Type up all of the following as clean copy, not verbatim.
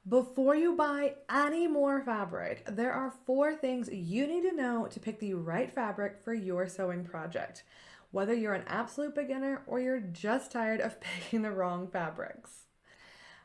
Before you buy any more fabric, there are 4 things you need to know to pick the right fabric for your sewing project, whether you're an absolute beginner or you're just tired of picking the wrong fabrics.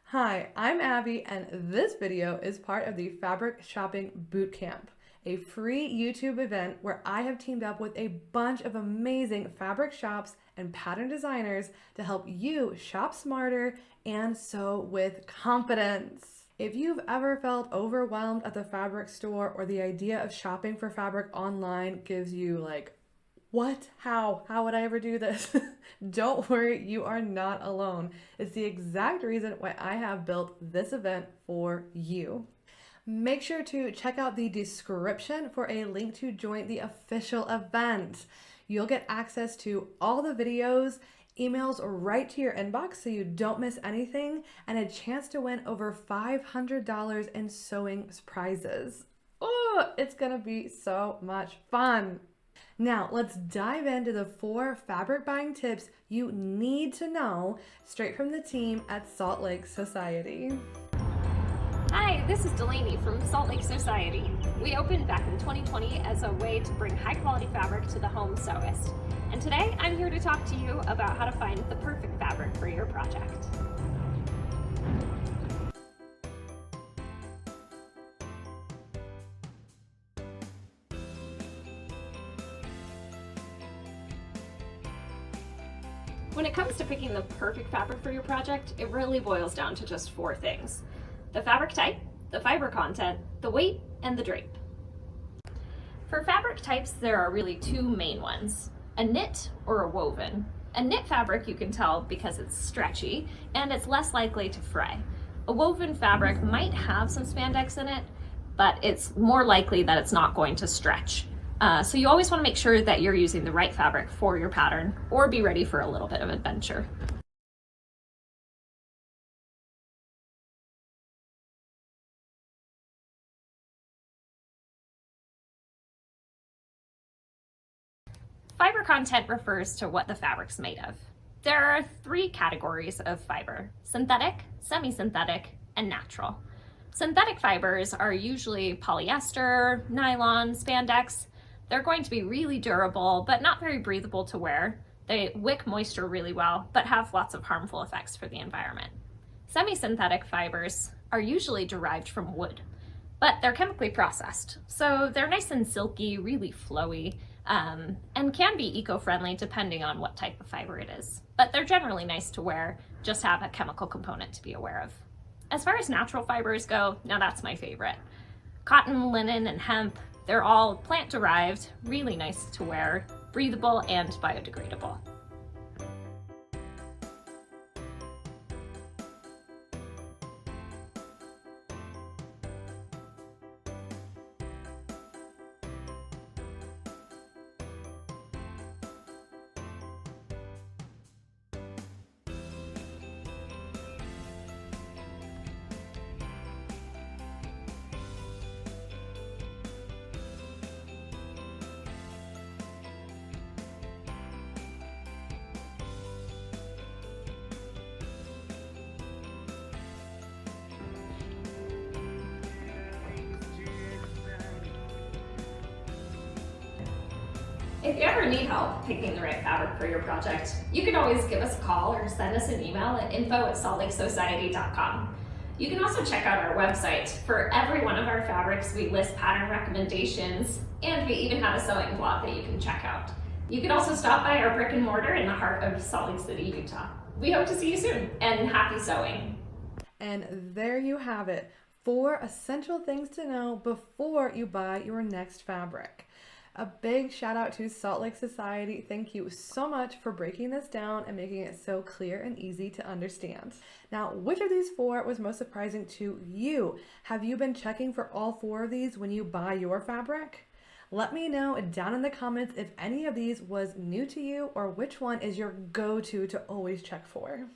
Hi, I'm Abby, and this video is part of the Fabric Shopping Bootcamp, a free YouTube event where I have teamed up with a bunch of amazing fabric shops and pattern designers to help you shop smarter and sew with confidence. If you've ever felt overwhelmed at the fabric store or the idea of shopping for fabric online gives you what? How would I ever do this? Don't worry, you are not alone. It's the exact reason why I have built this event for you. Make sure to check out the description for a link to join the official event. You'll get access to all the videos, emails right to your inbox so you don't miss anything, and a chance to win over $500 in sewing prizes. Oh, it's gonna be so much fun. Now, let's dive into the 4 fabric buying tips you need to know straight from the team at Salt Lake Sewiety. Hi, this is Delaney from Salt Lake Sewiety. We opened back in 2020 as a way to bring high quality fabric to the home sewist. And today I'm here to talk to you about how to find the perfect fabric for your project. When it comes to picking the perfect fabric for your project, it really boils down to just 4 things: the fabric type, the fiber content, the weight, and the drape. For fabric types, there are really 2 main ones: a knit or a woven. A knit fabric you can tell because it's stretchy and it's less likely to fray. A woven fabric might have some spandex in it, but it's more likely that it's not going to stretch. So you always want to make sure that you're using the right fabric for your pattern, or be ready for a little bit of adventure. Fiber content refers to what the fabric's made of. There are 3 categories of fiber: synthetic, semi-synthetic, and natural. Synthetic fibers are usually polyester, nylon, spandex. They're going to be really durable, but not very breathable to wear. They wick moisture really well, but have lots of harmful effects for the environment. Semi-synthetic fibers are usually derived from wood, but they're chemically processed. So they're nice and silky, really flowy, and can be eco-friendly depending on what type of fiber it is. But they're generally nice to wear, just have a chemical component to be aware of. As far as natural fibers go, now that's my favorite. Cotton, linen, and hemp, they're all plant-derived, really nice to wear, breathable, and biodegradable. If you ever need help picking the right fabric for your project, you can always give us a call or send us an email at info@saltlakesewciety.com. You can also check out our website. For every one of our fabrics, we list pattern recommendations, and we even have a sewing blog that you can check out. You can also stop by our brick and mortar in the heart of Salt Lake City, Utah. We hope to see you soon, and happy sewing. And there you have it, 4 essential things to know before you buy your next fabric. A big shout out to Salt Lake Sewiety. Thank you so much for breaking this down and making it so clear and easy to understand. Now, which of these 4 was most surprising to you? Have you been checking for all 4 of these when you buy your fabric? Let me know down in the comments if any of these was new to you or which one is your go-to to always check for.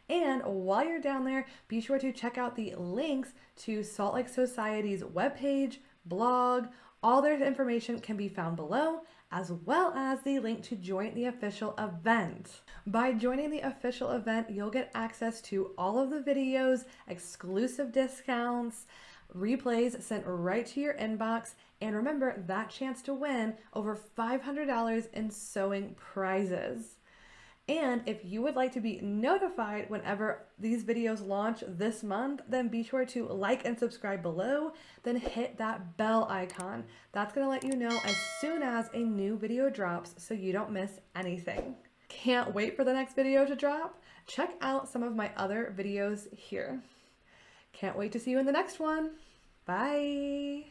And while you're down there, be sure to check out the links to Salt Lake Sewciety's webpage, blog. All their information can be found below, as well as the link to join the official event. By joining the official event, you'll get access to all of the videos, exclusive discounts, replays sent right to your inbox, and remember that chance to win over $500 in sewing prizes. And if you would like to be notified whenever these videos launch this month, then be sure to like and subscribe below, then hit that bell icon. That's gonna let you know as soon as a new video drops so you don't miss anything. Can't wait for the next video to drop? Check out some of my other videos here. Can't wait to see you in the next one. Bye.